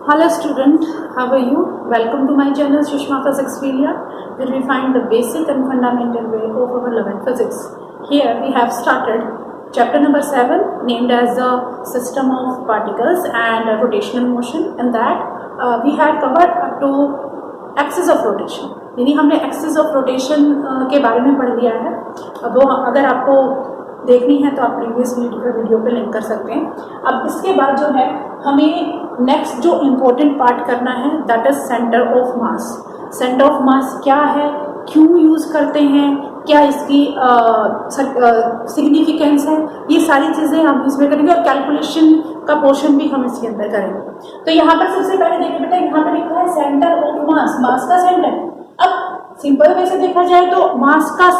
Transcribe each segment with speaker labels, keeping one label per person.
Speaker 1: Hello student, how are you? Welcome to my channel Sushma Physics Media, where we find the basic and fundamental way of our 11th physics. Here we have started chapter number 7 named as the system of particles and rotational motion. In that we have covered up to axis of rotation. यानी हमने axis of rotation के बारे में पढ़ लिया है. अब वो अगर आपको देखनी है तो आप प्रीवियस वीडियो पे लिंक कर सकते हैं. अब इसके बाद जो है हमें नेक्स्ट जो इम्पोर्टेंट पार्ट करना है that is centre of mass. Centre of मास क्या है, क्यों यूज़ करते हैं, क्या इसकी सिग्निफिकेंस है, ये सारी चीज़ें हम इसमें करेंगे और कैलकुलेशन का पोर्शन भी हम इसके अंदर करेंगे. तो यहाँ पर सबसे पहले देखिए बेटा, यहाँ पर लिखा है सेंटर ऑफ मास, मास का सेंटर. अब सिंपल वे से देखा जाए तो मास का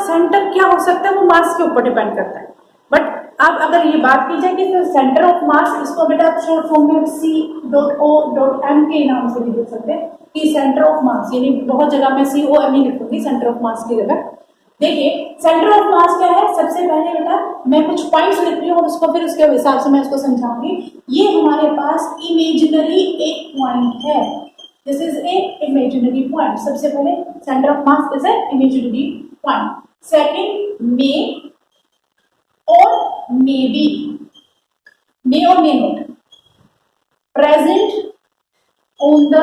Speaker 1: सेंटर क्या हो सकता है, वो मास के ऊपर डिपेंड करता है. बट अब अगर ये बात की जाए कि सेंटर ऑफ मास, इसको बेटा आप शॉर्ट फॉर्म में C.O.M के नाम से भी लिख सकते हैं कि सेंटर ऑफ मास, यानी बहुत जगह मैं COM ही लिखूंगी सेंटर ऑफ मास की जगह. देखिए सेंटर ऑफ मास क्या है, सबसे पहले बेटा मैं कुछ पॉइंट्स लिख रही हूँ और उसको फिर उसके हिसाब से मैं उसको समझाऊंगी. ये हमारे पास इमेजिनरी एक पॉइंट है. This is a imaginary point. सबसे पहले centre of mass is a imaginary point. Second may और मे बी, मे और may not present on the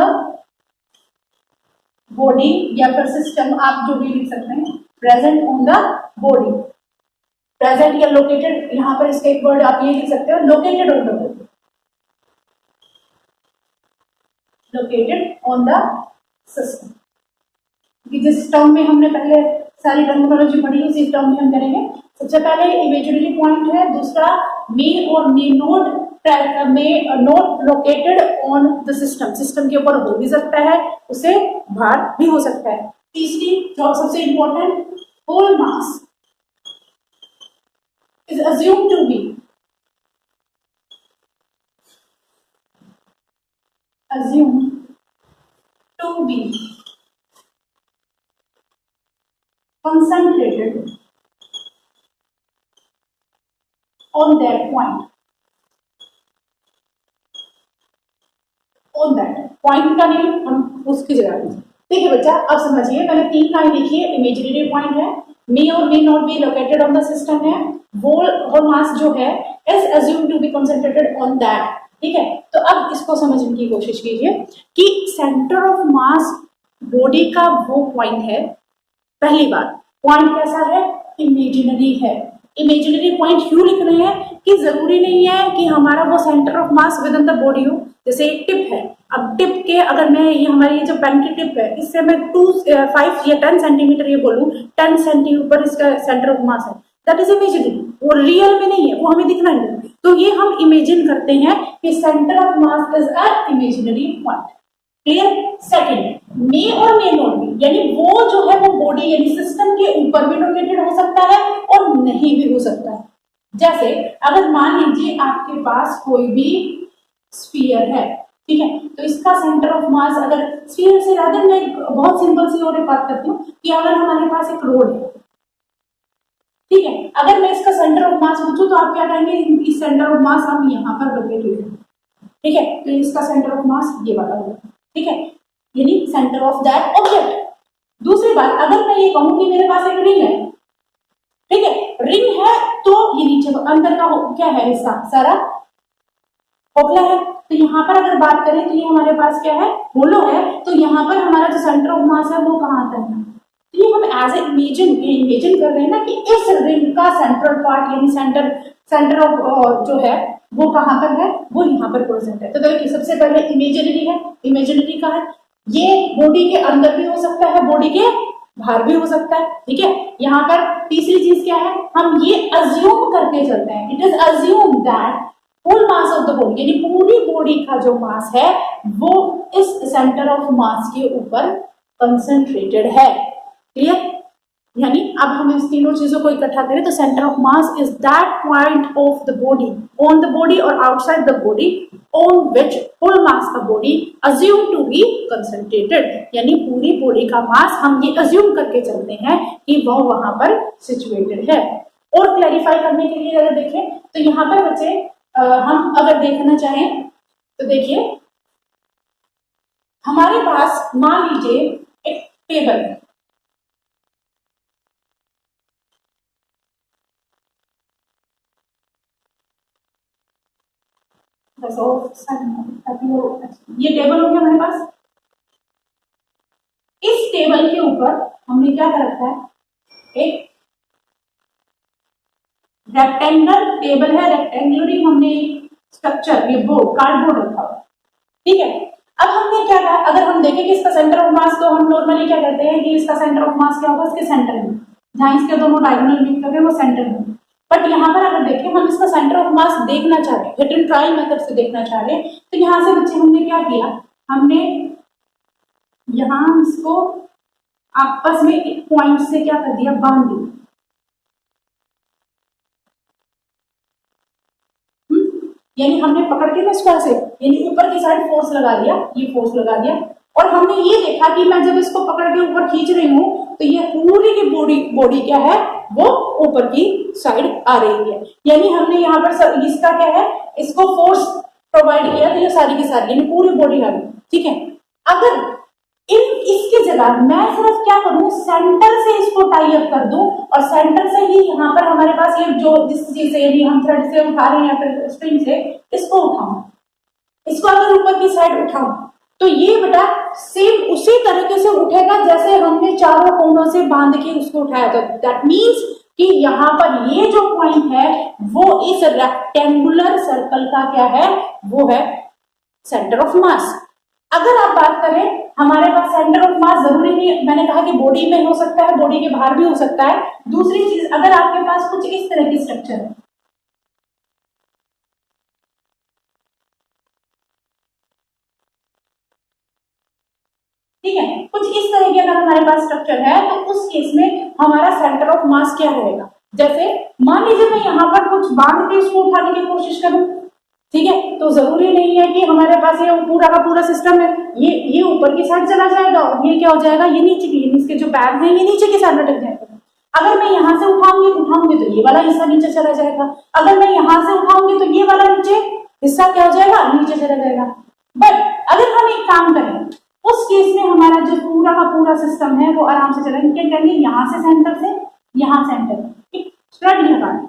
Speaker 1: body या फिर सिस्टम, आप जो भी लिख सकते हैं. Present on the body, present या लोकेटेड, यहां पर इसका एक वर्ड आप ये लिख सकते हो located on the body, located on the system. जिस टर्म में हमने पहले सारी टर्मिनोलॉजी पढ़ी उसी टर्म में हम करेंगे. सबसे पहले इमेजिनरी पॉइंट है, दूसरा मे और may not located on the system, system के ऊपर हो भी सकता है, उसे बाहर भी हो सकता है. तीसरी जो सबसे important, whole mass is assume to be concentrated on that point. On that point का नहीं, हम उसकी जगह. देखिए बच्चा अब समझिए, मैंने 3 लाइन लिखी है. इमेजिनरी पॉइंट है, मे और may not be located on the system है, होल मास जो है is assume to be concentrated on that. ठीक है, तो अब इसको समझने की कोशिश कीजिए कि सेंटर ऑफ मास बॉडी का वो पॉइंट है. पहली बात, पॉइंट कैसा है, इमेजिनरी है. इमेजिनरी पॉइंट क्यों लिख रहे हैं कि जरूरी नहीं है कि हमारा वो centre of mass with in the body हो. जैसे एक टिप है, अब टिप के अगर मैं ये हमारी जो पेन की टिप है, इससे मैं 5 या 10 सेंटीमीटर ये बोलूं, 10 सेंटीमीटर इसका सेंटर ऑफ मास है, दैट इज इमेजिनरी. वो रियल में नहीं है, वो हमें दिखना नहीं. तो ये हम इमेजिन करते हैं कि centre of mass is a imaginary point. Clear. Second, may और मे नॉट बी, यानी वो जो है वो बॉडी यानी सिस्टम के ऊपर भी लोकेटेड हो सकता है और नहीं भी हो सकता है. जैसे अगर मान लीजिए आपके पास कोई भी स्फीयर है, ठीक है, तो इसका सेंटर ऑफ मास, अगर स्फीयर से ज्यादा मैं बहुत सिंपल सी और बात करती हूँ कि अगर हमारे पास एक रोड है, ठीक है, अगर मैं इसका सेंटर ऑफ मास पूछूं तो आप क्या कहेंगे, इस सेंटर ऑफ मास हम यहाँ पर लोकेटेड है. ठीक है, तो इसका सेंटर ऑफ मास ये वाला होगा. ठीक है, यानी सेंटर ऑफ दैट ऑब्जेक्ट. दूसरी बात, अगर मैं ये कहूं कि मेरे पास एक रिंग है, ठीक है, रिंग है तो ये नीचे अंदर का क्या है हिस्सा, सारा खोखला है. तो यहाँ पर अगर बात करें तो ये हमारे पास क्या है, होलो है. तो यहाँ पर हमारा जो सेंटर ऑफ मास है वो कहाँ आता है. तो ये हम एज ए इमेजिन कर रहे हैं ना कि इस रिंग का सेंट्रल पार्ट यानी सेंटर ऑफ जो है वो कहाँ पर है, वो यहाँ पर प्रेजेंट है. तो देखिए सबसे पहले इमेजिनरी है, इमेजिनरी का है, ये बॉडी के अंदर भी हो सकता है, बॉडी के बाहर भी हो सकता है. ठीक है, यहाँ पर तीसरी चीज क्या है, हम ये अज्यूम करके चलते हैं, it is assume that whole mass of the body, यानी पूरी बॉडी का जो मास है वो इस सेंटर ऑफ मास के ऊपर कंसंट्रेटेड है. क्लियर. यानी अब हम इस तीनों चीजों को इकट्ठा करें तो centre of mass is that point of the body, on the body और outside the body, on which whole mass का body assume to be concentrated. यानी पूरी बॉडी का मास हम ये अज्यूम करके चलते हैं कि वो वहां पर सिचुएटेड है. और क्लैरिफाई करने के लिए अगर देखें तो यहाँ पर बच्चे हम अगर देखना चाहें तो देखिए हमारे पास मान लीजिए एक टेबल है, ये टेबल हो गया हमारे पास। इस टेबल के ऊपर हमने क्या कर रखा है, एक रेक्टेंगल टेबल है, रेक्टेंगुलर हमने स्ट्रक्चर, ये बोर्ड कार्डबोर्ड रखा हुआ, ठीक है। अब हमने क्या कहा, अगर हम देखें कि इसका सेंटर ऑफ मास, तो हम नॉर्मली क्या कहते हैं कि इसका सेंटर ऑफ मास क्या होगा, इसके सेंटर में, जहां इसके दोनों डायगोनल मीट कर रहे हैं वो सेंटर में। बट यहाँ पर अगर देखें हम इसका सेंटर ऑफ मास देखना चाह रहे हैं, हिट एंड ट्रायल मेथड से देखना चाह रहे हैं, तो यहाँ से बच्चे हमने क्या किया, हमने यहाँ इसको आपस में एक पॉइंट से क्या कर दिया, बांध दिया। यानी हमने पकड़ के ना इसको ऐसे, यानी ऊपर की साइड फोर्स लगा दिया, ये फोर्स लगा दिया, और हमने ये देखा कि मैं जब इसको पकड़ के ऊपर खींच रही हूँ तो ये पूरी की बॉडी क्या है, वो ऊपर की साइड आ रही है। यानी हमने यहाँ पर इसका क्या है, इसको फोर्स प्रोवाइड किया, तो ये सारी की सारी यानी पूरी बॉडी आ गई, ठीक है। अगर इसकी जगह मैं सिर्फ क्या करूं, सेंटर से इसको टाई अप कर दूं, और सेंटर से ही यहाँ पर हमारे पास ये जो जिस चीज से यदि हम थ्रेड से उठा रहे हैं या फिर स्ट्रिंग से, इसको उठाऊं, इसको अगर ऊपर की साइड उठाऊं, तो ये बेटा सेम उसी तरीके से उठेगा जैसे हमने चारों कोनों से बांध के उसको उठाया था। दैट मीन्स कि यहाँ पर ये जो पॉइंट है वो इस रेक्टेंगुलर सर्कल का क्या है, वो है सेंटर ऑफ मास। अगर आप बात करें हमारे पास सेंटर ऑफ मास जरूरी नहीं, मैंने कहा कि बॉडी में हो सकता है, बॉडी के बाहर भी हो सकता है। दूसरी चीज, अगर आपके पास कुछ इस तरह की स्ट्रक्चर है, ठीक है, कुछ इस तरह की अगर हमारे पास स्ट्रक्चर है, तो उस केस में हमारा सेंटर ऑफ मास क्या रहेगा। जैसे मान लीजिए मैं यहाँ पर कुछ बांध के इसको उठाने की कोशिश करूं, ठीक है, तो जरूरी नहीं है कि हमारे पास ये पूरा का पूरा सिस्टम है, ये ऊपर की साइड चला जाएगा और ये क्या हो जाएगा, ये नीचे की, इसके जो पैर हैं ये नीचे की साइड लटक जाएगा। अगर मैं यहाँ से उठाऊंगी तो ये वाला हिस्सा नीचे चला जाएगा, अगर मैं यहाँ से उठाऊंगी तो ये वाला नीचे हिस्सा क्या हो जाएगा, नीचे चला जाएगा। बट अगर हम एक काम करें, उस केस में हमारा जो पूरा का पूरा सिस्टम है वो आराम से चलेगा। क्या करेंगे, यहाँ से सेंटर से, यहाँ सेंटर एक थ्रेड लगा ले,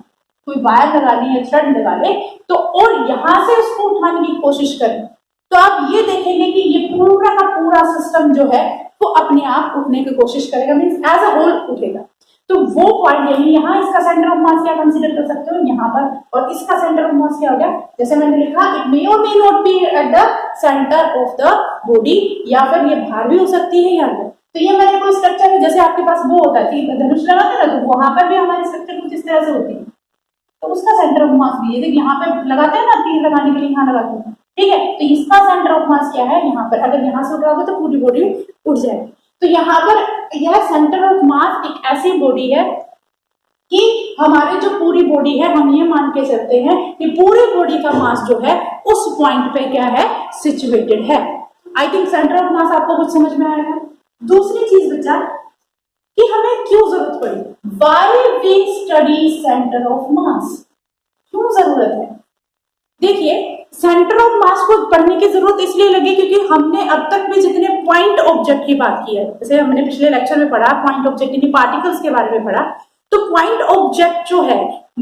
Speaker 1: कोई वायर लगा ली या थ्रेड लगा ले, तो और यहाँ से उसको उठाने की कोशिश करें, तो आप ये देखेंगे कि ये पूरा का पूरा सिस्टम जो है वो अपने आप उठने की कोशिश करेगा, मीन्स एज अ होल उठेगा। तो वो पॉइंट यानी यहाँ इसका सेंटर ऑफ मास क्या कंसीडर कर सकते हो, यहाँ पर, और इसका सेंटर ऑफ मास क्या हो गया, जैसे मैंने लिखा, इट मे और may not B at the centre of the body, या फिर ये बाहर भी हो सकती है या अंदर। तो ये मैंने कोई स्ट्रक्चर है, जैसे आपके पास वो होता है कि धनुष लगाते ना, तो वहां पर भी हमारी स्ट्रक्चर कुछ इस तरह से होती है, तो उसका सेंटर ऑफ मास भी है, यहाँ पे लगाते हैं ना, तीर लगाने के लिए यहाँ लगाते हैं, ठीक है, तो इसका सेंटर ऑफ मास क्या है, यहाँ पर। अगर यहाँ से उठाओगे तो पूरी बॉडी उठ जाएगी। तो यहाँ पर यह सेंटर ऑफ मास एक ऐसी बॉडी है कि हमारे जो पूरी बॉडी है, हम ये मान के चलते हैं कि पूरी बॉडी का मास जो है उस पॉइंट पे क्या है, सिचुएटेड है। आई थिंक सेंटर ऑफ मास आपको कुछ समझ में आएगा। दूसरी चीज बच्चा कि हमें क्यों जरूरत पड़ी, why we study centre of mass, क्यों जरूरत है। देखिए सेंटर ऑफ मास को पढ़ने की जरूरत इसलिए लगी क्योंकि हमने अब तक में जितने पॉइंट ऑब्जेक्ट की बात की है, जैसे हमने पिछले लेक्चर में पढ़ा पॉइंट ऑब्जेक्ट यानी पार्टिकल्स के बारे में पढ़ा, तो पॉइंट ऑब्जेक्ट जो है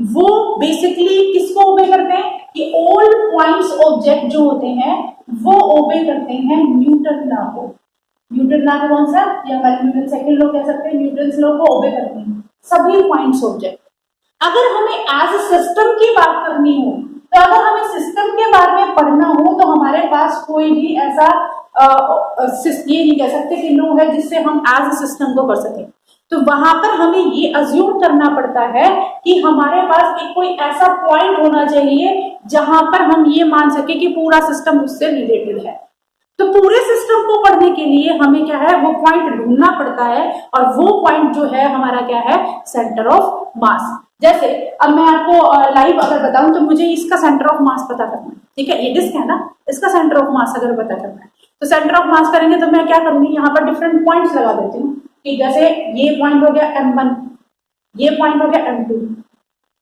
Speaker 1: वो बेसिकली किसको ओबे करते हैं, कि ऑल पॉइंट्स ऑब्जेक्ट जो होते हैं वो ओबे करते हैं न्यूटन लॉ को। न्यूटन लॉ कौन सा, या न्यूटन सेकंड लॉ कह सकते हैं, न्यूटन लॉ को ओबे करते हैं सभी पॉइंट्स ऑब्जेक्ट। अगर हमें एज सिस्टम की बात करनी हो, तो अगर हमें सिस्टम के बारे में पढ़ना हो, तो हमारे पास कोई भी ऐसा ये नहीं कह सकते कि लो है जिससे हम एज सिस्टम को कर सकें। तो वहां पर हमें ये अज्यूम करना पड़ता है कि हमारे पास एक कोई ऐसा पॉइंट होना चाहिए जहां पर हम ये मान सके कि पूरा सिस्टम उससे रिलेटेड है। तो पूरे सिस्टम को पढ़ने के लिए हमें क्या है, वो पॉइंट ढूंढना पड़ता है, और वो पॉइंट जो है हमारा क्या है, सेंटर ऑफ मास। जैसे अब मैं आपको लाइव अगर बताऊं तो मुझे इसका सेंटर ऑफ मास पता करना है, ठीक है, ये डिस्क है ना, इसका सेंटर ऑफ मास अगर पता करना है तो सेंटर ऑफ मास करेंगे तो मैं क्या करूंगी, यहाँ पर डिफरेंट पॉइंट्स लगा देती हूँ कि जैसे ये पॉइंट हो गया M1, ये पॉइंट हो गया M2,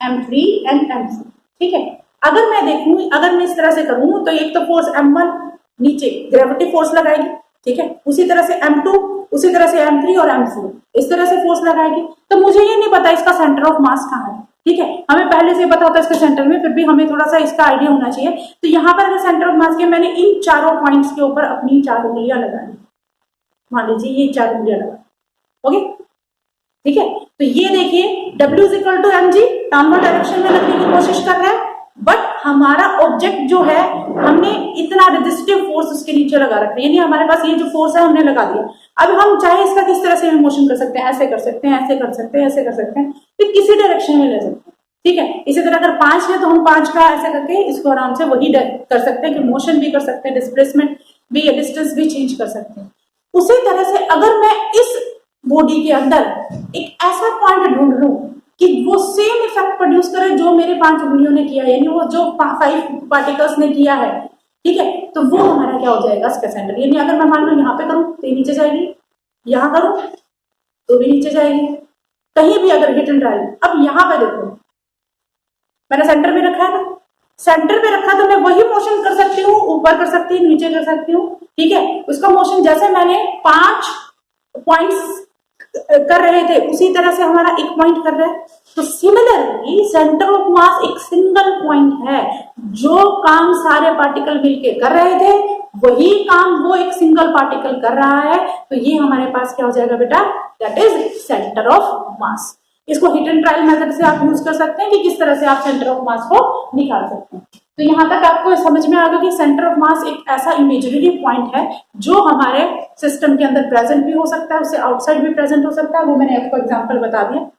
Speaker 1: M3 एंड M4, ठीक है। अगर मैं देखूं, अगर मैं इस तरह से करूं तो एक तो फोर्स m1 नीचे ग्रेविटी फोर्स लगाएगी, ठीक है, उसी तरह से m2, उसी तरह से m3 और m4 इस तरह से फोर्स लगाएगी। तो मुझे ये नहीं पता इसका सेंटर ऑफ मास कहाँ है, ठीक है, हमें पहले से पता होता है इसके सेंटर में, फिर भी हमें थोड़ा सा इसका आइडिया होना चाहिए। तो यहाँ पर अगर सेंटर ऑफ मास के मैंने इन चारों पॉइंट्स के ऊपर अपनी 4 उंगलियां लगा दी, मान लीजिए ये 4 उंगलियां लगा, ओके, ठीक है। तो ये देखिए W is equal to mg downward direction में लगने की कोशिश कर रहा है, बट हमारा ऑब्जेक्ट जो है हमने इतना रेजिस्टिव फोर्स उसके नीचे लगा रखा है, यानी हमारे पास ये जो फोर्स है हमने लगा दिया। अब हम चाहे इसका किस तरह से मोशन कर सकते हैं, ऐसे कर सकते हैं, ऐसे कर सकते हैं, ऐसे कर सकते हैं, तो किसी डायरेक्शन में ले सकते हैं, ठीक है। इसी तरह अगर 5 है तो हम 5 का ऐसे करके इसको आराम से वही कर सकते हैं कि मोशन भी कर सकते हैं, डिस्प्लेसमेंट भी, डिस्टेंस भी चेंज कर सकते हैं। उसी तरह से अगर मैं इस बॉडी के अंदर एक ऐसा पॉइंट ढूंढ लूं कि वो सेम इफेक्ट प्रोड्यूस करे जो मेरे 5 उंगलियों ने किया, यानी वो जो 5 पार्टिकल्स ने किया है, ठीक है, तो वो हमारा क्या हो जाएगा इसका सेंटर। यानी अगर मैं मान लो यहाँ पे करूं तो ये नीचे जाएगी, यहां करूं तो भी नीचे जाएगी, कहीं भी अगर हिट एंड ड्राइव। अब यहाँ पे देखो मैंने सेंटर में रखा है ना, सेंटर पे रखा तो मैं वही मोशन कर सकती हूँ, ऊपर कर सकती हूँ, नीचे कर सकती हूँ, ठीक है। उसका मोशन जैसे मैंने 5 पॉइंट्स कर रहे थे उसी तरह से हमारा एक पॉइंट कर रहा है। तो सिमिलरली सेंटर ऑफ मास एक सिंगल पॉइंट है, जो काम सारे पार्टिकल मिलके कर रहे थे वही काम वो एक सिंगल पार्टिकल कर रहा है। तो ये हमारे पास क्या हो जाएगा बेटा, दैट इज सेंटर ऑफ मास। इसको हिट एंड ट्रायल मेथड से आप यूज कर सकते हैं कि किस तरह से आप सेंटर ऑफ मास को निकाल सकते हैं। तो यहाँ तक आपको समझ में आ गया कि सेंटर ऑफ मास एक ऐसा इमेजिनरी पॉइंट है जो हमारे सिस्टम के अंदर प्रेजेंट भी हो सकता है, उससे आउटसाइड भी प्रेजेंट हो सकता है, वो मैंने आपको एग्जांपल बता दिया।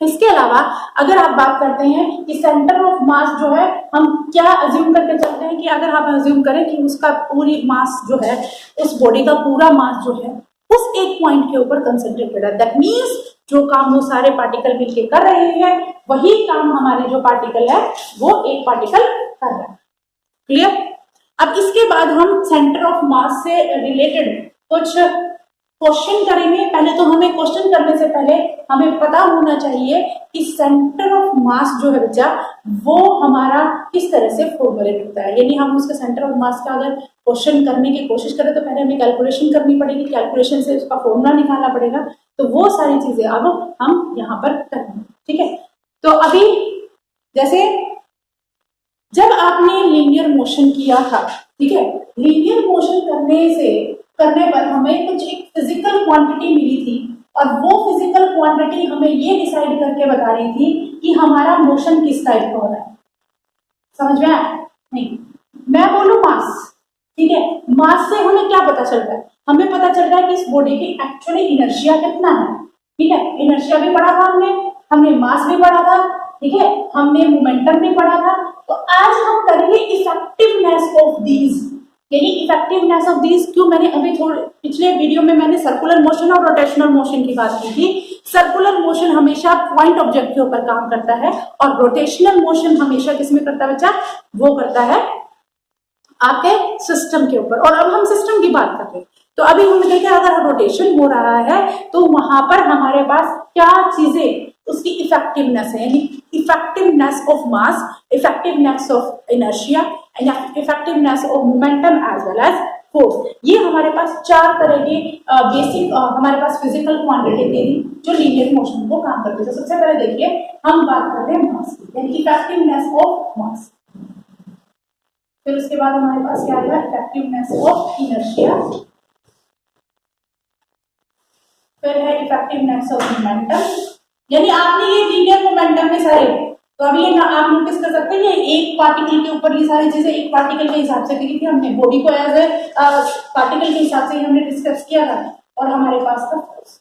Speaker 1: इसके अलावा अगर आप बात करते हैं कि सेंटर ऑफ मास जो है हम क्या अज्यूम करके चलते हैं, कि अगर आप अज्यूम करें कि उसका पूरी मास जो है, उस बॉडी का पूरा मास जो है उस एक पॉइंट के ऊपर कंसंट्रेटेड है, दैट मीन्स जो काम वो सारे पार्टिकल मिलकर कर रहे हैं वही काम हमारे जो पार्टिकल है वो एक पार्टिकल कर रहा है। क्लियर? अब इसके बाद हम सेंटर ऑफ मास से रिलेटेड कुछ क्वेश्चन करेंगे। पहले तो हमें क्वेश्चन करने से पहले हमें पता होना चाहिए कि सेंटर ऑफ मास जो है बच्चा वो हमारा किस तरह से फॉर्मुलेट होता है। यानी हम उसके सेंटर ऑफ मास का अगर क्वेश्चन करने की कोशिश करें तो पहले हमें कैलकुलेशन करनी पड़ेगी, कैलकुलेशन से उसका फॉर्मूला निकालना पड़ेगा। तो वो सारी चीजें अब हम यहाँ पर करेंगे, ठीक है। तो अभी जैसे जब आपने लीनियर मोशन किया था, ठीक है, लीनियर मोशन करने पर हमें कुछ एक फिजिकल क्वांटिटी मिली थी और वो फिजिकल क्वांटिटी हमें ये डिसाइड करके बता रही थी कि हमारा मोशन किस टाइप का हो रहा है। समझ में आया? नहीं, मैं बोलूं मास, ठीक है, मास से हमें क्या पता चलता है? हमें पता चल रहा है कि इस बॉडी की एक्चुअली इनर्शिया कितना है, ठीक है, इनर्शिया भी पढ़ा था हमने मास भी पढ़ा था, ठीक है, हमने मोमेंटम भी पढ़ा था। तो आज हम करेंगे इफेक्टिवनेस ऑफ दीज, यानी इफेक्टिवनेस ऑफ दीज क्यों, मैंने अभी थोड़े पिछले वीडियो में मैंने सर्कुलर मोशन और रोटेशनल मोशन की बात की थी। सर्कुलर मोशन हमेशा पॉइंट ऑब्जेक्ट के ऊपर काम करता है और रोटेशनल मोशन हमेशा किसमें करता है बच्चा? वो करता है आपके सिस्टम के ऊपर। और अब हम सिस्टम की बात करते हैं तो अभी हम देखें अगर रोटेशन हो रहा है तो वहां पर हमारे पास क्या चीजें उसकी इफेक्टिवनेस है, यानी effectiveness of mass, effectiveness of inertia and effectiveness of momentum as well as force. ये हमारे पास 4 तरह के बेसिक हमारे पास फिजिकल क्वांटिटी थी जो लीनियर मोशन को काम करते हैं। तो सबसे पहले देखिए हम बात करते हैं मास की, यानी इफेक्टिवनेस ऑफ मास। फिर उसके बाद हमारे पास क्या आएगा? Effectiveness of inertia. फिर है इफेक्टिवनेस ऑफ मोमेंटम, यानी आपने ये लीनियर मोमेंटम के सारे, तो अभी ये आप नोटिस कर सकते हैं ये एक पार्टिकल के ऊपर ये सारी चीजें एक पार्टिकल के हिसाब से की थी हमने, बॉडी को एज ए पार्टिकल के हिसाब से ही हमने डिस्कस किया था। और हमारे पास था फोर्स,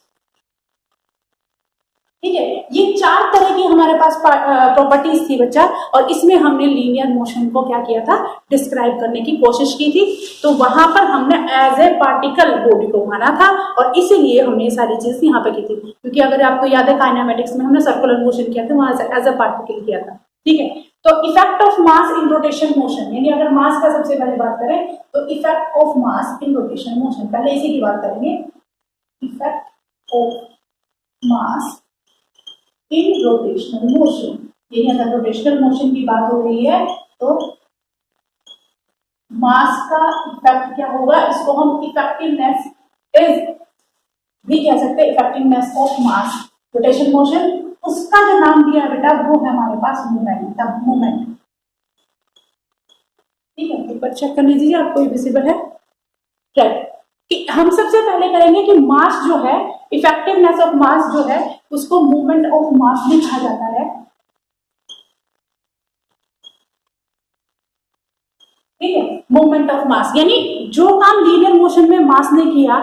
Speaker 1: ठीक है, ये 4 तरह की हमारे पास प्रॉपर्टीज थी बच्चा, और इसमें हमने लीनियर मोशन को क्या किया था? डिस्क्राइब करने की कोशिश की थी। तो वहां पर हमने एज ए पार्टिकल बॉडी को माना था और इसीलिए हमने ये सारी चीज यहाँ पे की थी। क्योंकि अगर आपको याद है काइनेमेटिक्स में हमने सर्कुलर मोशन किया था, वहां से एज ए पार्टिकल किया था, ठीक है। तो effect of mass in rotation motion, यानी अगर मास का सबसे पहले बात करें तो effect of mass in rotation motion, पहले इसी की बात करेंगे। Effect of mass in rotational motion, यानी अगर रोटेशनल मोशन की बात हो रही है तो मास का इफेक्ट क्या होगा, इसको हम इफेक्टिवनेस इज भी कह सकते हैं, effectiveness of mass rotation motion, उसका जो नाम दिया है बेटा वो है हमारे पास मूवमेंट, मूवमेंट। ठीक है, एक बार चेक कर लीजिए आपको विजिबल है। राइट, कि हम सबसे पहले करेंगे कि मास जो है, इफेक्टिवनेस ऑफ मास जो है उसको मूवमेंट ऑफ मास भी कहा जाता है। ठीक है, मूवमेंट ऑफ मास यानी जो काम लीनियर मोशन में मास ने किया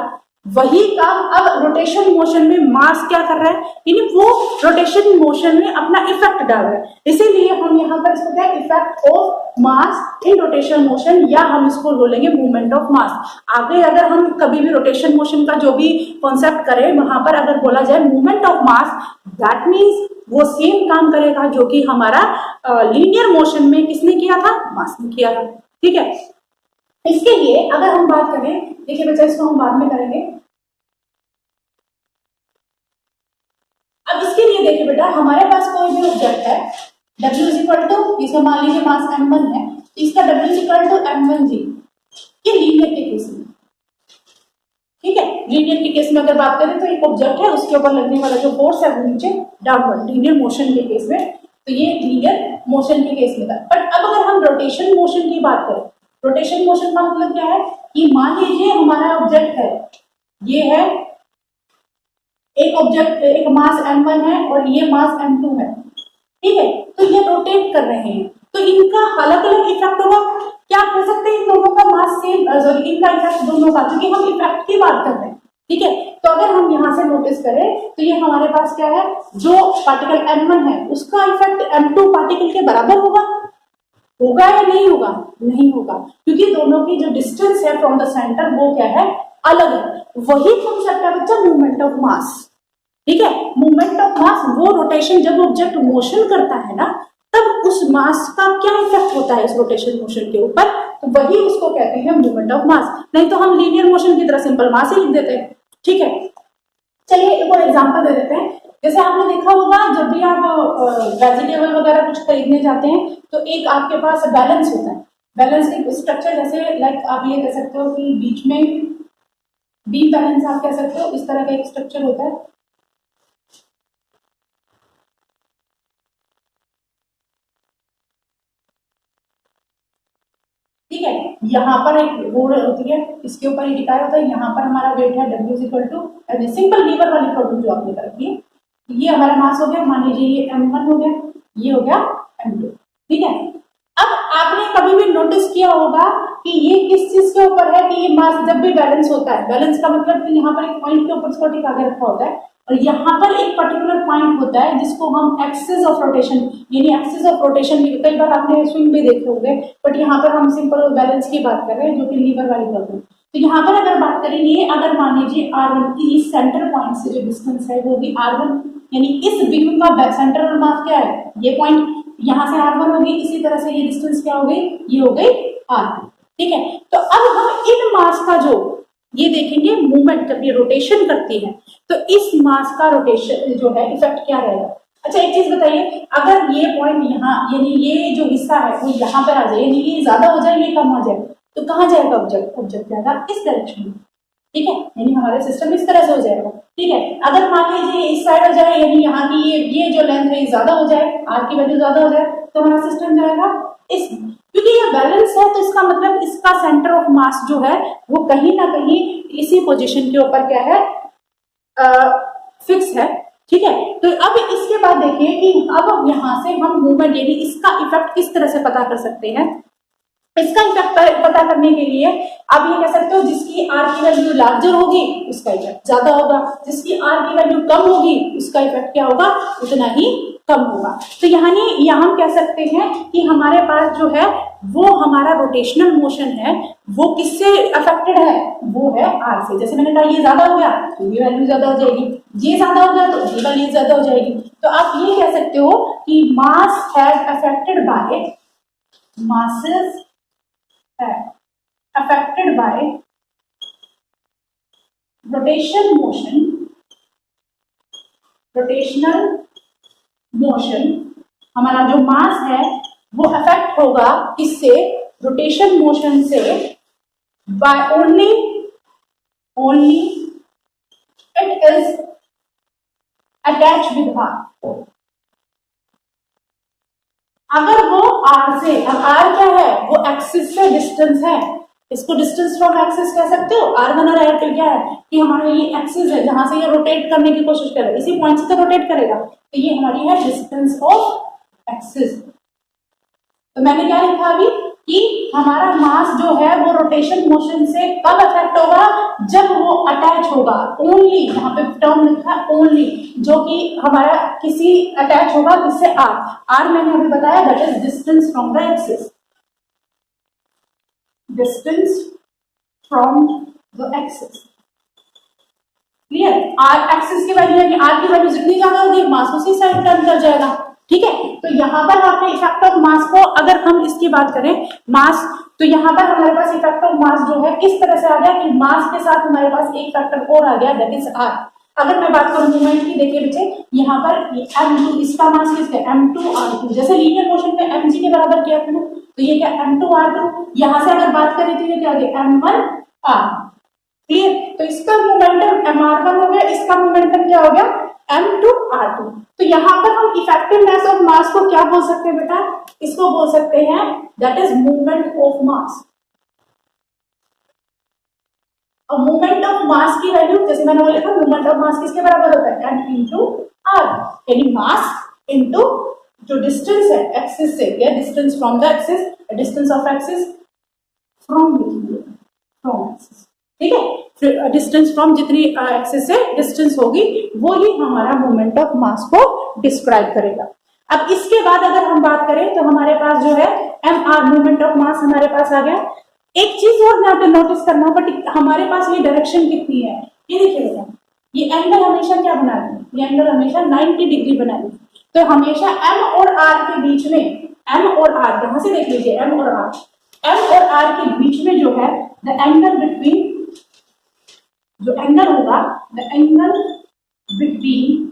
Speaker 1: वही काम अब रोटेशन मोशन में मास क्या कर रहा है, यानी वो रोटेशन मोशन में अपना इफेक्ट डाल रहा है। इसीलिए हम यहाँ पर इसको क्या, effect of mass in rotation motion, या हम इसको बोलेंगे मूवमेंट ऑफ मास। आगे अगर हम कभी भी रोटेशन मोशन का जो भी कॉन्सेप्ट करें वहां पर अगर बोला जाए movement of mass, that means वो सेम काम करेगा जो कि हमारा लीनियर मोशन में किसने किया था, मास ने किया था। ठीक है, इसके लिए अगर हम बात करें, देखिए बच्चा इसको हम बाद में करेंगे। अब इसके लिए देखिए बेटा, हमारे पास कोई भी ऑब्जेक्ट है, W इज इक्वल टू, इसका मान लीजिए मास m1 है, इसका W is equal to m1g, ये लीनियर के केस में। ठीक है, लीनियर के केस में अगर बात करें तो एक ऑब्जेक्ट है, उसके ऊपर लगने वाला जो फोर्स है वो नीचे डाउनवर्ड, लीनियर मोशन के केस में, तो ये लीनियर मोशन के केस में था। बट अब अगर हम रोटेशन मोशन की बात करें, रोटेशन मोशन का मतलब क्या है कि मान लीजिए हमारा ऑब्जेक्ट है, ये है एक ऑब्जेक्ट, एक मास m1 है और ये मास m2 है। ठीक है, तो ये रोटेट कर रहे हैं, तो इनका अलग अलग इफेक्ट होगा। क्या आप कह सकते हैं इन दोनों का मास सेम, सॉरी इनका इफेक्ट दोनों का, क्योंकि हम इफेक्ट की बात कर रहे हैं। ठीक है, तो अगर हम यहाँ से नोटिस करें तो ये हमारे पास क्या है, जो पार्टिकल m1 है उसका इफेक्ट m2 पार्टिकल के बराबर होगा, होगा या नहीं होगा, नहीं होगा, क्योंकि दोनों की जो डिस्टेंस है फ्रॉम द सेंटर वो क्या है, अलग है। वही कॉन्सेप्ट है बच्चा मूवमेंट ऑफ मास। ठीक है, मूवमेंट ऑफ मास, वो रोटेशन जब ऑब्जेक्ट मोशन करता है ना, तब उस मास का क्या इफेक्ट होता है इस रोटेशन मोशन के ऊपर, तो वही उसको कहते हैं मूवमेंट ऑफ मास। नहीं तो हम लीनियर मोशन की तरह सिंपल मास ही लिख देते हैं। ठीक है, चलिए एक और एग्जांपल दे देते हैं। जैसे आपने देखा होगा जब भी आप वेजिटेबल वगैरह कुछ खरीदने जाते हैं तो एक आपके पास बैलेंस होता है, बैलेंस एक स्ट्रक्चर, जैसे लाइक आप ये कह सकते हो कि बीच में बी बैलेंस आप कह सकते हो, इस तरह का एक स्ट्रक्चर होता है। ठीक है, यहाँ पर एक रोड होती है, इसके ऊपर ये लिखा होता है, यहाँ पर हमारा वेट है W equal to, simple lever वाली प्रॉब्लम जो आपने कर रखी है, ये हमारा मास हो गया, मान लीजिए ये m1 हो गया, ये हो गया m2। ठीक है, अब आपने कभी भी नोटिस किया होगा कि ये किस चीज के ऊपर है, कि ये मास जब भी बैलेंस होता है, बैलेंस का मतलब कि यहाँ पर एक पॉइंट के ऊपर इसको टिका के रखा होता है, और यहाँ पर एक पर्टिकुलर पॉइंट होता है जिसको हम एक्सिस ऑफ रोटेशन, यानी एक्सिस ऑफ रोटेशन भी कई बार आपने स्विंग भी देखे होंगे, बट यहाँ पर हम सिंपल बैलेंस की बात कर रहे हैं जो कि लीवर वाली प्रॉब्लम। तो यहाँ पर अगर बात करेंगे, अगर मान लीजिए R1 की सेंटर पॉइंट से जो डिस्टेंस है वो भी R1, यानी इस बीम का सेंट्रल मास क्या है, ये पॉइंट, यहाँ से R1 होगी, इसी तरह से ये डिस्टेंस क्या हो गई, ये हो गई R2। ठीक है, तो अब हम इन मास का जो ये देखेंगे मूवमेंट, जब ये रोटेशन करती है तो इस मास का रोटेशन जो है इफेक्ट क्या रहेगा। अच्छा एक चीज बताइए, अगर ये पॉइंट यहाँ, यानी ये जो हिस्सा है वो यहाँ पर आ जाए, यानी ये ज्यादा हो जाए, ये कम हो जाए, तो कहाँ जाएगा ऑब्जेक्ट, ऑब्जेक्ट जाएगा इस डायरेक्शन में। ठीक है, यानी हमारा सिस्टम इस तरह से हो जाएगा। ठीक है, अगर मान लीजिए इस साइड हो जाए, यानी यहाँ की ये जो लेंथ है ज्यादा हो जाए, आर की वैल्यू ज्यादा हो जाए, तो हमारा सिस्टम जाएगा इस, क्योंकि ये बैलेंस है तो इसका मतलब इसका सेंटर ऑफ मास जो है वो कहीं ना कहीं इसी पोजीशन के ऊपर क्या है, फिक्स है। ठीक है, तो अब इसके बाद देखिए कि अब यहाँ से हम मूवमेंट यानी इसका इफेक्ट किस तरह से पता कर सकते हैं। इसका इफेक्ट पता करने के लिए आप ये कह सकते हो जिसकी आर की वैल्यू लार्जर होगी उसका इफेक्ट ज्यादा होगा, जिसकी आर की वैल्यू कम होगी उसका इफेक्ट क्या होगा, उतना ही कम होगा। तो यहाँ हम कह सकते हैं कि हमारे पास जो है वो हमारा रोटेशनल मोशन है वो किससे अफेक्टेड है, वो है आर से। जैसे मैंने कहा ये ज्यादा हो गया तो ये वैल्यू ज्यादा हो जाएगी, ये ज्यादा हो गया तो ये वैल्यू ज्यादा हो जाएगी। तो आप ये कह सकते हो कि मास has affected by, masses affected by rotational motion हमारा जो मास है वो अफेक्ट होगा इससे, रोटेशन मोशन से, by only it is attach with R. अगर वो आर से, अब आर क्या है, वो एक्सिस से डिस्टेंस है, इसको डिस्टेंस फ्रॉम एक्सिस कह सकते हो। R1 और R2 क्या है कि हमारा ये एक्सिस है जहां से ये रोटेट करने की कोशिश करेगा, इसी पॉइंट से तो रोटेट करेगा, तो ये हमारी है डिस्टेंस ऑफ एक्सिस। तो मैंने क्या लिखा अभी कि हमारा मास जो है वो रोटेशन मोशन से कब अफेक्ट होगा, जब वो अटैच होगा, ओनली, यहाँ पे टर्म लिखा है ओनली, जो कि हमारा किसी अटैच होगा किससे, आर मैंने अभी बताया that is distance from the axis, distance from the axis. Clear, R axis की वैल्यू है कि आर की वैल्यू जितनी ज्यादा होगी मास उसी साइड टर्न कर जाएगा। ठीक है, तो यहां पर आपने इफेक्ट ऑफ मास को, अगर हम इसकी बात करें मास, तो यहां पर हमारे पास इफेक्ट ऑफ मास जो है इस तरह से आ गया कि मास के साथ हमारे पास एक फैक्टर और आ गया दैट इज आर। अगर मैं बात करूं मूवमेंट की, देखिए बच्चे यहाँ पर m2, इसका मास किसका, m2 r2, जैसे लीनियर मोशन में mg के बराबर किया था ना, तो ये क्या m2 r2, यहां से अगर बात करें तो ये क्या आ गया m1 r। क्लियर, तो इसका मोमेंटम mr1 हो गया, इसका मोमेंटम क्या हो गया m2 r2। तो यहाँ पर हम इफेक्टिवनेस ऑफ मास को क्या बोल सकते हैं बेटा, इसको बोल सकते हैं दैट इज मूवमेंट ऑफ मास। और मूवमेंट ऑफ मास की वैल्यू, जैसे मैंने बोला था मूवमेंट ऑफ मास किसके बराबर होता है, m इंटू आर, यानी मास इंटू जो डिस्टेंस है एक्सिस से, या distance from the axis, distance of axis from axis. ठीक है, डिस्टेंस फ्रॉम जितनी एक्सिस से डिस्टेंस होगी वो ही हमारा मूवमेंट ऑफ मास को डिस्क्राइब करेगा। अब इसके बाद अगर हम बात करें तो हमारे पास जो है M R, movement of mass हमारे पास आ गया। एक चीज और यहाँ पे नोटिस करना, बट हमारे पास ये डायरेक्शन कितनी है, ये देखिएगा, ये एंगल हमेशा क्या बना रही है, ये एंगल हमेशा 90 डिग्री बना रही है। तो हमेशा एम और आर के बीच में, एम और आर, यहां से देख लीजिए एम और आर के बीच में जो है द एंगल बिटवीन, जो एंगल होगा the angle between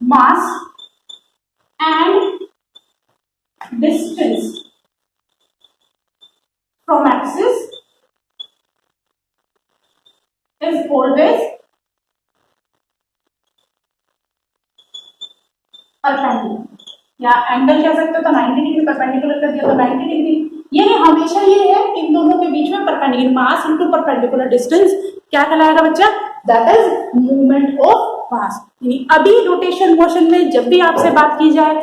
Speaker 1: mass and distance from axis is always perpendicular, या एंगल कह सकते हो तो 90 डिग्री, परपेंडिकुलर कर दिया तो 90 डिग्री। ये हमेशा ये है इन दोनों के बीच में perpendicular, mass into perpendicular distance क्या कहलाएगा बच्चा, दैट इज मूवमेंट ऑफ मास। यानी अभी रोटेशन मोशन में जब भी आपसे बात की जाए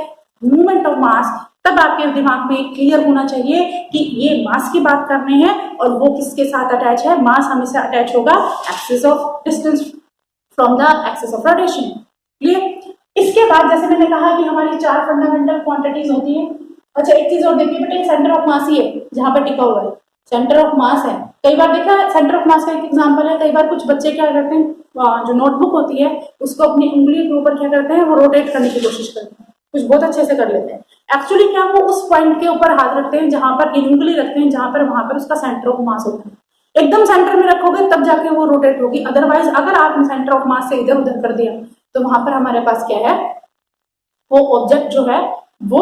Speaker 1: मूवमेंट ऑफ मास, तब आपके दिमाग में क्लियर होना चाहिए कि ये मास की बात कर रहे हैं और वो किसके साथ अटैच है, मास हमेशा अटैच होगा axis of distance from the axis of rotation. Clear, इसके बाद जैसे मैंने कहा कि हमारी 4 फंडामेंटल क्वांटिटीज होती है। अच्छा, एक चीज और देखिए बेटा, सेंटर ऑफ मास ही है जहां पर टिका हुआ है, सेंटर ऑफ मास है। कई बार देखा सेंटर ऑफ मास का एक एग्जांपल है, कई बार कुछ बच्चे क्या करते हैं, जो नोटबुक होती है उसको अपनी उंगली के ऊपर क्या करते हैं, वो रोटेट करने की कोशिश करते हैं, कुछ बहुत अच्छे से कर लेते हैं। एक्चुअली क्या, वो उस पॉइंट के ऊपर हाथ रखते हैं जहां पर उंगली रखते हैं, जहां पर वहां पर उसका सेंटर ऑफ मास होता है। एकदम सेंटर में रखोगे तब जाके वो रोटेट होगी, अदरवाइज अगर आपने सेंटर ऑफ मास से इधर उधर कर दिया तो वहां पर हमारे पास क्या है, वो ऑब्जेक्ट जो है वो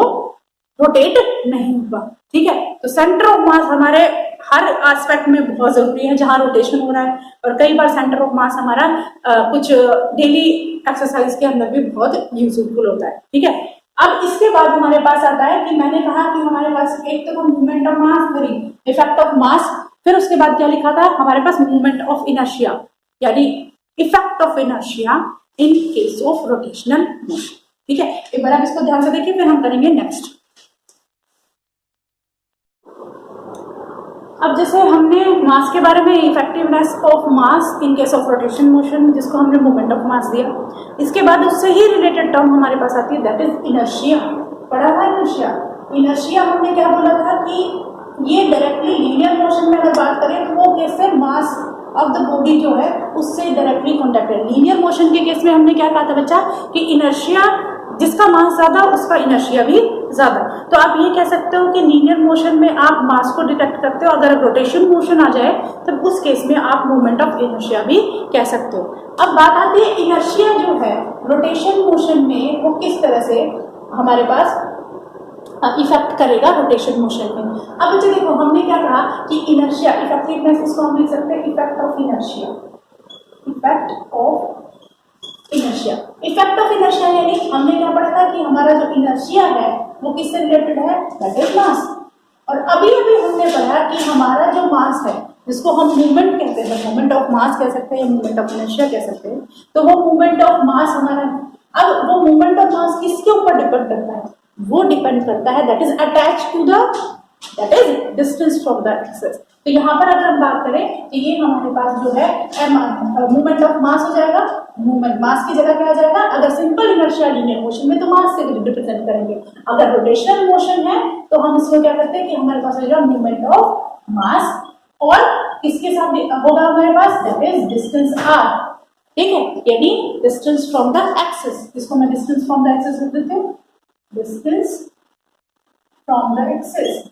Speaker 1: रोटेट नहीं होगा। ठीक है, तो सेंटर ऑफ मास हमारे हर एस्पेक्ट में बहुत जरूरी है जहां रोटेशन हो रहा है, और कई बार सेंटर ऑफ मास हमारा कुछ डेली एक्सरसाइज के अंदर भी बहुत यूजफुल होता है। ठीक है, अब इसके बाद हमारे पास आता है कि मैंने कहा कि हमारे पास एक तो मूवमेंट ऑफ मास, फिर इफेक्ट ऑफ मास, फिर उसके बाद क्या लिखा था हमारे पास मूवमेंट ऑफ इनर्शिया, यानी effect of inertia in case of rotational motion. ठीक है, एक बार आप इसको ध्यान से देखिए, फिर हम करेंगे नेक्स्ट। अब जैसे हमने मास के बारे में, effectiveness of mass in case of rotation motion, जिसको हमने मूवमेंट ऑफ मास दिया, इसके बाद उससे ही रिलेटेड टर्म हमारे पास आती है दैट इज इनर्शिया। पढ़ा था इनर्शिया, इनर्शिया हमने क्या बोला था कि ये डायरेक्टली लीनियर मोशन में अगर बात करें तो वो कैसे मास ऑफ द बॉडी जो है उससे डायरेक्टली कॉन्टेक्ट है। लीनियर मोशन के केस में हमने क्या कहा था बच्चा कि इनर्शिया, जिसका मास ज्यादा उसका इनर्शिया भी ज्यादा। तो आप ये कह सकते हो कि लीनियर मोशन में आप मास को डिटेक्ट करते हो, अगर रोटेशन मोशन आ जाए तब उस केस में आप मोमेंट ऑफ इनर्शिया भी कह सकते हो। अब बात आती है इनर्शिया जो है रोटेशन मोशन में वो किस तरह से हमारे पास इफेक्ट करेगा रोटेशन मोशन में। अब बच्चे देखो हमने क्या कहा कि इनर्शिया इफेक्टिवनेस, इसको हम लिख सकते हैं effect of inertia, effect of inertia. Effect of inertia यानी हमने क्या पढ़ा था कि हमारा जो इनर्शिया है वो किससे रिलेटेड है, दैट इज मास। और अभी अभी हमने पढ़ा कि हमारा जो मास है जिसको हम मूवमेंट कहते हैं, मूवमेंट ऑफ मास कह सकते हैं, मूवमेंट ऑफ इनर्शिया कह सकते हैं, तो वो मूवमेंट ऑफ मास हमारा, अब वो मूवमेंट ऑफ मास किसके ऊपर डिपेंड करता है, वो डिपेंड करता है that is attach to the that is distance from the axis. तो यहाँ पर अगर हम बात करें तो ये हमारे पास जो है मूवमेंट ऑफ मास हो जाएगा, मूवमेंट मास की जगह क्या आ जाएगा, अगर सिंपल इनर्शिया लीनियर मोशन में तो मास से रिप्रेजेंट करेंगे, अगर रोटेशनल मोशन है तो हम इसको क्या करते हैं कि हमारे पास हो जाएगा मूवमेंट ऑफ मास, और किसके साथ होगा हमारे पास, दैट इज डिस्टेंस आर। ठीक है, यानी डिस्टेंस फ्रॉम द एक्सिस, जिसको मैं डिस्टेंस फ्रॉम द एक्सिस लिख देती हूँ, distance from the axis.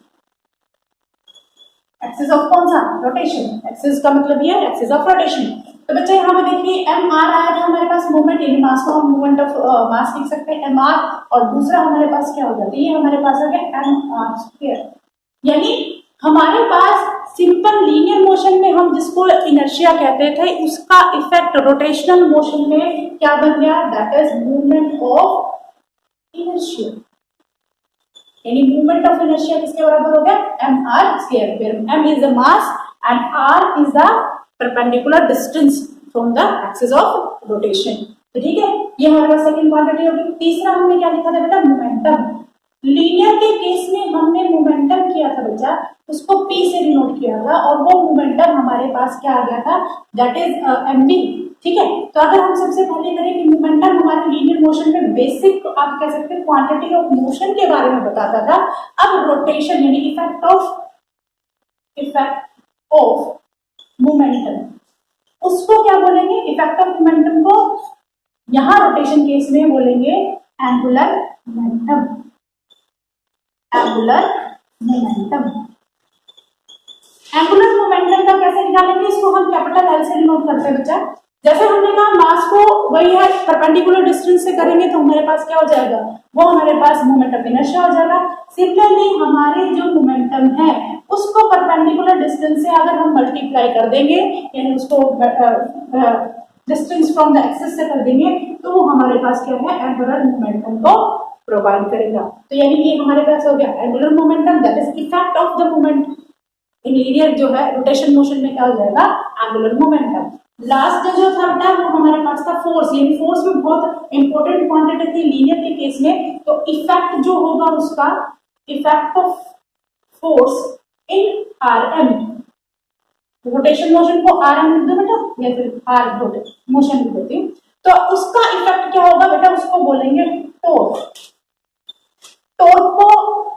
Speaker 1: Axis of कौन सा, रोटेशन, एक्सिस का मतलब ये है एक्सिस ऑफ रोटेशन। तो बच्चे यहाँ पे देखिए एम आर आया था हमारे पास मूवमेंट, यानी मास को हम मूवमेंट ऑफ मास लिख सकते हैं एम आर, और दूसरा हमारे पास क्या हो जाता है, ये हमारे पास आ गया एम आर स्क्वायर। यानी हमारे पास सिंपल लीनियर मोशन में हम जिसको इनर्शिया कहते थे उसका इफेक्ट रोटेशनल मोशन में क्या बन गया, that is movement of inertia, यानी मूवमेंट ऑफ इनर्शिया किसके बराबर हो गया, M R square, where M is the mass and R is the perpendicular distance from the axis of rotation. तो ठीक है, ये हमारे पास सेकंड क्वांटिटी होगी। तीसरा हमने क्या लिखा था बेटा, मोमेंटम। लीनियर के केस में हमने मोमेंटम किया था बच्चा, उसको P से डिनोट किया था, और वो मोमेंटम हमारे पास क्या आ गया था, दैट इज mv। ठीक है, तो अगर हम सबसे पहले करें कि मोमेंटम हमारे लीनियर मोशन में बेसिक आप कह सकते हैं क्वांटिटी ऑफ मोशन के बारे में बताता था। अब रोटेशन यानी इफेक्ट ऑफ मोमेंटम, उसको क्या बोलेंगे, इफेक्ट ऑफ मोमेंटम को यहां रोटेशन केस में बोलेंगे angular momentum, angular momentum. Angular momentum का कैसे निकालेंगे, इसको हम कैपिटल एल से डिनोट करते हैं बच्चा। जैसे हमने कहा मास को वही है परपेंडिकुलर डिस्टेंस से करेंगे तो हमारे पास क्या हो जाएगा, वो हमारे पास मोमेंट ऑफ इनर्शिया हो जाएगा। सिमिलरली हमारे जो मोमेंटम है उसको परपेंडिकुलर डिस्टेंस से अगर हम मल्टीप्लाई कर देंगे, यानी उसको डिस्टेंस फ्रॉम द एक्सिस से कर देंगे, तो वो हमारे पास क्या है, एंगुलर मोमेंटम को प्रोवाइड करेगा। तो यानी कि हमारे पास हो गया angular momentum, that is effect of the moment in linear जो है रोटेशन मोशन में क्या हो जाएगा, एंगुलर मोमेंटम। लास्ट जो था बेटा वो हमारे पास था फोर्स, यानी फोर्स में बहुत इंपॉर्टेंट क्वांटिटी थी लीनियर के केस में। तो इफेक्ट जो होगा उसका, effect of force in R M, rotation motion को आर एम लिख दो बेटा, या फिर आर रोटेशन मोशन लिख देती हूँ, तो उसका इफेक्ट क्या होगा बेटा, उसको बोलेंगे टॉर्क। टॉर्क को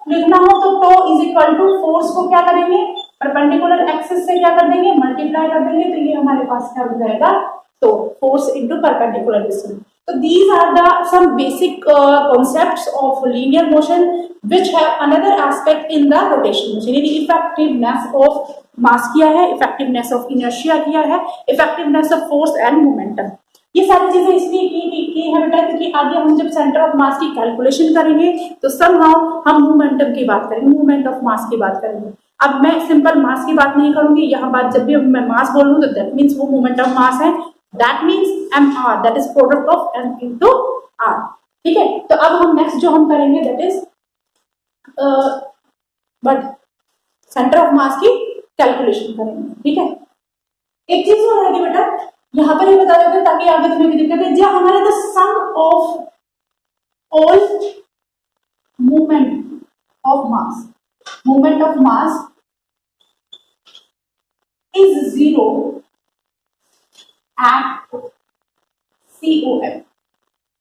Speaker 1: लिखना हो तो tau is equal to force को क्या करेंगे, परपेंडिकुलर एक्सिस से क्या कर देंगे, मल्टीप्लाई कर देंगे, तो ये हमारे पास क्या हो जाएगा, तो फोर्स इनटू परपेंडिकुलर डिस्टेंस। तो these are the some basic concepts of linear motion which have another aspect in the rotation motion, यानी effectiveness of mass किया है, effectiveness of inertia किया है, effectiveness of force and momentum। ये सारी चीजें इसलिए की है बेटा क्योंकि आगे हम जब सेंटर ऑफ मास की कैलकुलेशन करेंगे तो somehow हम मोमेंटम की बात करेंगे, मूवमेंट ऑफ मास की बात करेंगे। अब मैं सिंपल मास की बात नहीं करूंगी, यहाँ बात जब भी मैं मास बोलूँ तो दैट मीन्स वो मोमेंट ऑफ मास है, that means mr, that is product of m into r। ठीक है, तो अब हम नेक्स्ट जो हम करेंगे that is but centre of मास की कैलकुलेशन करेंगे। ठीक है, एक चीज और है बेटा यहाँ पर ही बता देते हैं ताकि आगे तुम्हें भी दिक्कत है, जो हमारे the sum of all movement of mass, movement of mass is 0 at COM,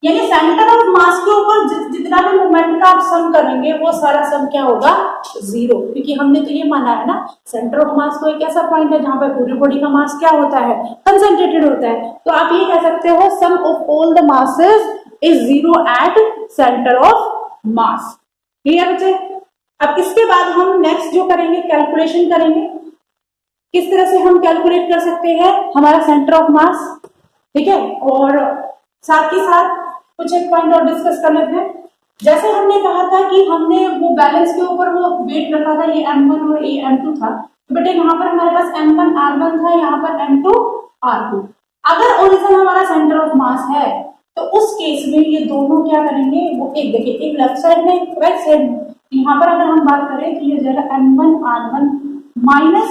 Speaker 1: यानी सेंटर ऑफ मास के ऊपर जितना भी मूवमेंट का आप सम करेंगे वो सारा सम क्या होगा, 0, क्योंकि हमने तो ये माना है ना सेंटर ऑफ मास तो एक ऐसा पॉइंट है जहां पर पूरी बॉडी का मास क्या होता है, कंसंट्रेटेड होता है। तो आप ये कह सकते हो sum of all the masses is 0 at centre of mass. Clear बच्चे, अब इसके बाद हम नेक्स्ट जो करेंगे कैलकुलेशन करेंगे। किस तरह से हम कैलकुलेट कर सकते हैं हमारा सेंटर ऑफ मास, ठीक है। और साथ ही साथ कुछ एक पॉइंट और डिस्कस कर लेते हैं। जैसे हमने कहा था कि हमने वो बैलेंस के ऊपर वो वेट रखा था, ये M1 और ये M2 था, तो बेटे यहाँ पर हमारे पास M1 R1 था, यहाँ पर M2 R2। अगर ओरिजिन हमारा सेंटर ऑफ मास है तो उस केस में ये दोनों क्या करेंगे, वो एक देखिए, एक लेफ्ट साइड में एक राइट साइड में। यहाँ पर अगर हम बात करें तो ये हो जाएगा M1 R1 minus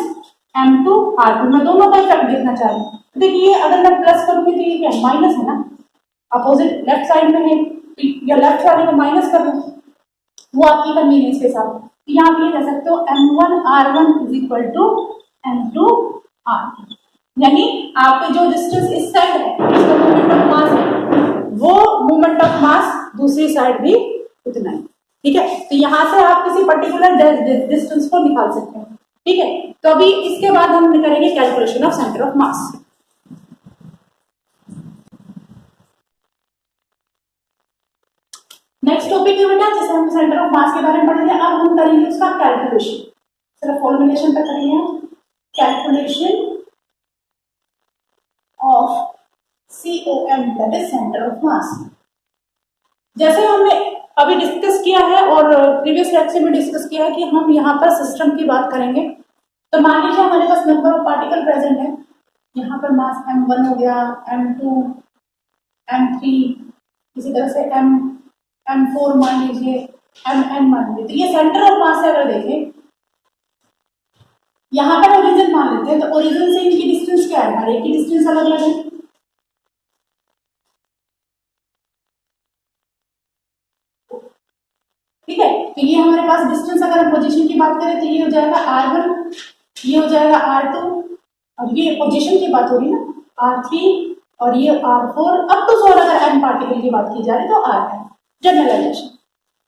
Speaker 1: M2 R2। मैं दोनों का इफेक्ट देखना चाह रही हूँ। देखिए अगर मैं प्लस करूंगी तो ये क्या माइनस है ना, अपोजिट लेफ्ट साइड में है, या लेफ्ट वाले को माइनस कर दो, वो आपकी कन्वीनियंस के साथ। तो यहाँ आप ये कह सकते हो M1 R1 is equal to M2 R2, यानी आपके जो डिस्टेंस इस साइड है इसका मोमेंट ऑफ मास है, वो मोमेंट ऑफ मास दूसरी साइड भी उतना ही, ठीक है। तो यहाँ से आप किसी पर्टिकुलर डिस्टेंस को निकाल सकते हैं, ठीक है। तो अभी इसके बाद हम करेंगे calculation of centre of mass. Next topic है बेटा, जैसे हम सेंटर ऑफ मास के बारे में पढ़ रहे हैं, अब हम करेंगे उसका कैलकुलेशन। सिर्फ फॉर्मुलेशन तक करेंगे हम, calculation of COM that is centre of मास। जैसे हमने अभी डिस्कस किया है और प्रीवियस लेक्चर में डिस्कस किया है कि हम यहाँ पर सिस्टम की बात करेंगे। तो मान लीजिए हमारे पास नंबर ऑफ पार्टिकल प्रेजेंट है, यहाँ पर मास M1 हो गया, M2, M3, इसी तरह से M4 मान लीजिए, Mn मान लीजिए। तो ये सेंटर ऑफ मास है। अगर देखें यहाँ पर ओरिजिन मान लेते हैं, तो ओरिजिन से इनकी डिस्टेंस क्या है, हर एक की डिस्टेंस अलग अलग है, ठीक है। तो ये हमारे पास डिस्टेंस, अगर हम पोजीशन की बात करें तो ये हो जाएगा R1, ये हो जाएगा R2, और ये पोजीशन की बात हो रही ना, R3, और ये R4 अप टू 16 अगर n पार्टिकल की बात की जाए तो R है जनरलाइजेशन।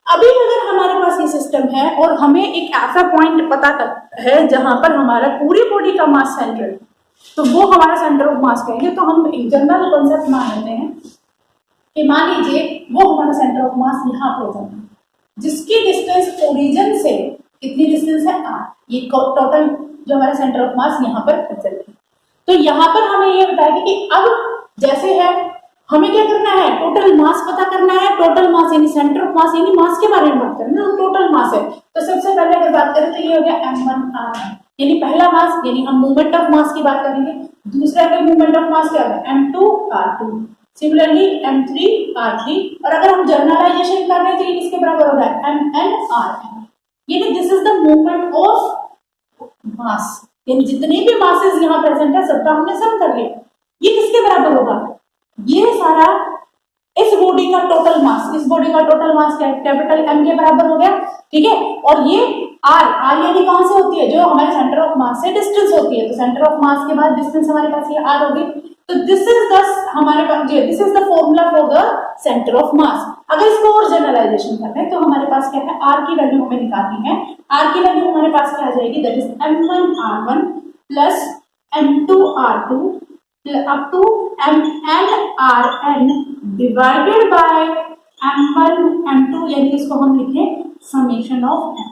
Speaker 1: अभी अगर हमारे पास ये सिस्टम है और हमें एक ऐसा पॉइंट पता है जहां पर हमारा पूरी बॉडी का मास सेंटर, तो वो हमारा सेंटर ऑफ मास कहेंगे। तो हम एक जनरल कॉन्सेप्ट मान लेते हैं कि मान लीजिए वो हमारा सेंटर ऑफ मास यहाँ पर है, जिसकी डिस्टेंस ओरिजिन से कितनी डिस्टेंस है R, ये टोटल जो हमारा सेंटर ऑफ मास यहाँ पर प्रेजेंट है। तो यहाँ पर हमें ये बताएगा कि अब जैसे है हमें क्या करना है, टोटल मास पता करना है। टोटल मास यानी सेंटर ऑफ मास, यानी मास के बारे में बात करना है, टोटल मास है। तो सबसे पहले अगर बात करें तो ये हो गया M1 R1, यानी पहला मास, यानी हम मूवमेंट ऑफ मास की बात करेंगे। दूसरा का मूवमेंट ऑफ मास क्या है, M2 R2, similarly M3 R3, और अगर हम जनरलाइजेशन कर रहे हैं तो ये किसके बराबर होगा, Mn Rn, यानी this is the movement of मास, यानी जितने भी मासेस यहाँ प्रेजेंट है सबका हमने सम कर लिया। ये किसके बराबर होगा, ये सारा इस बॉडी का टोटल मास, इस बॉडी का टोटल मास क्या है, कैपिटल M के बराबर हो गया, ठीक है। और ये R यानी कौन से होती है, जो हमारे सेंटर ऑफ मास से डिस्टेंस होती है। तो सेंटर ऑफ मास के बाद डिस्टेंस हमारे पास ये R होगी। तो दिस इज द हमारे पास this is the formula for the centre of mass. अगर इसको और जनरलाइजेशन करते हैं तो हमारे पास क्या है, R की वैल्यू हमें निकालनी है। R की वैल्यू हमारे पास क्या आ जाएगी, that is M1 R1 plus M2 R2 up to Mn Rn divided by M1 M2, यानी इसको हम लिखें summation of M,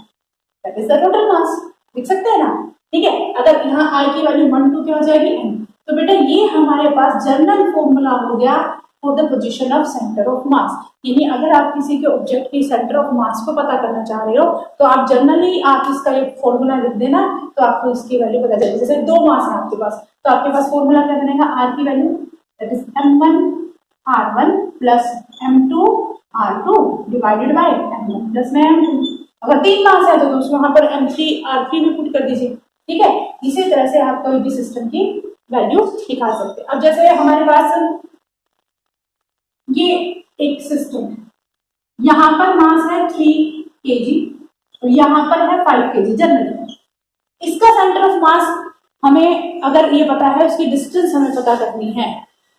Speaker 1: that is the total mass। लिख सकते हैं ना, ठीक है। अगर यहाँ I की वैल्यू 1 2 क्या हो जाएगी M। तो बेटा ये हमारे पास जनरल फॉर्मूला हो गया for the position of centre of मास। यानी अगर आप किसी के ऑब्जेक्ट की सेंटर ऑफ मास को पता करना चाह रहे हो तो आप जनरली आप इसका एक फॉर्मूला लिख देना, तो आपको इसकी वैल्यू पता चलेगी। जैसे दो मास है आपके पास, तो आपके पास फॉर्मूला क्या बनेगा, R की value that is M1 R1 plus M2 R2 divided by M1 plus M2। अगर तीन मास है तो वहां पर M3 R3 भी पुट कर दीजिए, ठीक है। इसी तरह से आप कोई भी सिस्टम की वैल्यू निकाल सकते हैं। अब जैसे हमारे पास ये एक सिस्टम है, यहाँ पर मास है 3 kg और यहाँ पर है 5 kg जनरली। इसका सेंटर ऑफ मास हमें अगर ये पता है, उसकी डिस्टेंस हमें पता करनी है,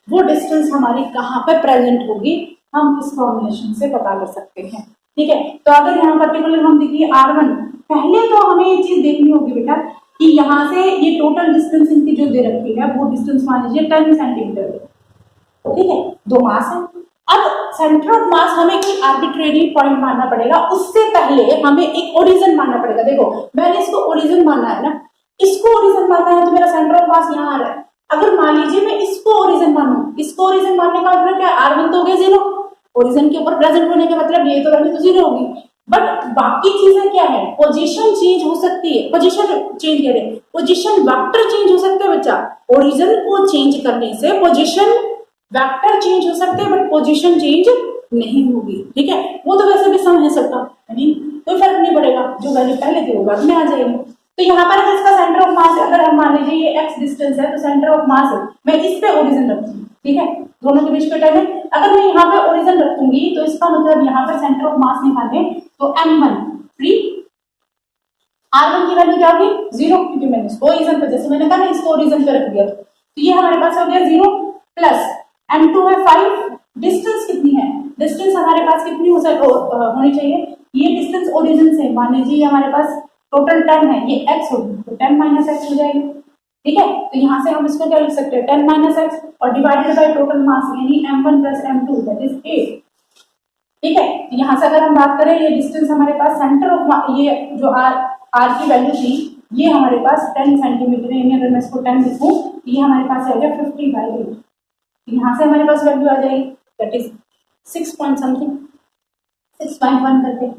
Speaker 1: वो डिस्टेंस हमारी कहाँ पर प्रेजेंट होगी, हम इस फॉर्मुलेशन से पता कर सकते हैं, ठीक है। तो अगर यहाँ पर्टिकुलर हम देखिए R1, पहले तो हमें ये चीज देखनी होगी बेटा कि यहाँ से ये टोटल डिस्टेंस इनकी जो दे रखी है वो डिस्टेंस मान लीजिए 10 सेंटीमीटर, ठीक है। दो मास है। अब सेंटर ऑफ मास हमें कोई आर्बिट्रेरी पॉइंट मानना पड़ेगा, उससे पहले हमें एक ओरिजिन मानना पड़ेगा। देखो मैंने इसको ओरिजिन मानना है ना, इसको ओरिजिन मानना है, तो मेरा सेंटर ऑफ मास यहाँ आ रहा है। अगर मान लीजिए मैं इसको ओरिजिन मानू, इसको ओरिजिन मानने का मतलब क्या, R1 तो हो गया 0, ओरिजिन के ऊपर प्रेजेंट होने का मतलब ये तो वैल्यू तो 0 होगी। बट बाकी चीजें क्या है, पोजीशन चेंज हो सकती है, पोजीशन चेंज कह रहे हैं, पोजीशन वेक्टर चेंज हो सकता है बच्चा। ओरिजिन को चेंज करने से पोजीशन वेक्टर चेंज हो सकते हैं, बट पोजीशन चेंज नहीं होगी, ठीक है। वो तो वैसे भी सम है सबका, यानी कोई फर्क नहीं पड़ेगा, जो वैल्यू पहले थी वो बाद में आ जाएगी। तो यहाँ पर अगर इसका सेंटर ऑफ मास, अगर हम मान लीजिए ये x डिस्टेंस है, तो सेंटर ऑफ मास मैं इस पे ओरिजिन रखूंगी, ठीक है, दोनों के बीच पे टाइम है। अगर मैं यहाँ पे ओरिजिन रखूंगी तो इसका मतलब यहाँ पर सेंटर ऑफ मास निकालने, तो m1 फ्री, R1 की वैल्यू क्या होगी 0, क्योंकि मैंने इसको ओरिजिन पे, जैसे मैंने कहा ना, इसको ओरिजिन पे रख दिया, तो ये हमारे पास हो गया 0 प्लस m2 है 5। डिस्टेंस कितनी है, डिस्टेंस हमारे पास कितनी होनी चाहिए, ये डिस्टेंस ओरिजिन से मान लीजिए हमारे पास टोटल 10 है, ये x होगी, तो 10 माइनस एक्स हो जाएगी, ठीक है। तो यहाँ से हम इसको क्या लिख सकते हैं, 10 माइनस एक्स और डिवाइडेड बाय टोटल मास, यानी m1 plus m2 that is 8, ठीक है। तो यहाँ से अगर हम बात करें, ये डिस्टेंस हमारे पास सेंटर ऑफ, ये जो r की वैल्यू थी, ये हमारे पास 10 सेंटीमीटर है, अगर मैं इसको 10 लिखूं, ये हमारे पास आ गया 50/8, यहाँ से हमारे पास वैल्यू आ जाएगी दैट इज 6 पॉइंट समथिंग, 6.1 करके,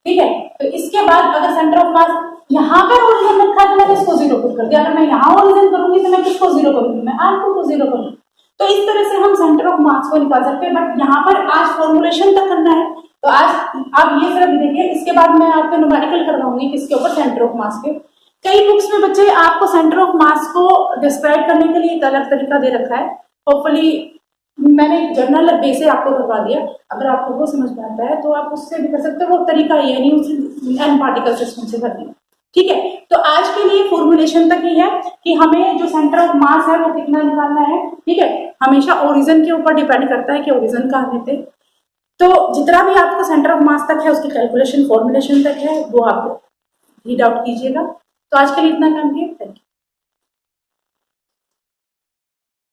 Speaker 1: ठीक है। तो इसके बाद अगर सेंटर ऑफ मास यहाँ पर ओरिजिन रखा है तो मैंने इसको 0 पुट कर दिया, अगर मैं यहाँ ओरिजिन करूंगी तो मैं किसको 0 करूंगी, मैं R2 को 0 करूंगी। तो इस तरह से हम सेंटर ऑफ मास को निकाल सकते हैं, बट यहाँ पर आज फॉर्मुलेशन तक करना है, तो आज आप ये सिर्फ देखिए, इसके बाद मैं आपको न्यूमेरिकल करवाऊंगी किसके ऊपर, सेंटर ऑफ मास के। कई बुक्स में बच्चे आपको सेंटर ऑफ मास को डिस्क्राइब करने के लिए एक अलग तरीका दे रखा है, होपफुली मैंने जर्नल बेस आपको करवा दिया, अगर आपको वो समझ में आता है तो आप उससे भी कर सकते हो, वो तरीका ये नहीं उसी एन पार्टिकल सिस्टम से कर दिया, ठीक है। तो आज के लिए फॉर्मुलेशन तक ही है कि हमें जो सेंटर ऑफ मास है वो कितना निकालना है, ठीक है। हमेशा ओरिजिन के ऊपर डिपेंड करता है कि ओरिजिन कहाँ है थे। तो जितना भी आपको सेंटर ऑफ मास तक है उसकी कैलकुलेशन फॉर्मुलेशन तक है, वो आप रीड आउट कीजिएगा। तो आज के लिए इतना काम किया, थैंक यू।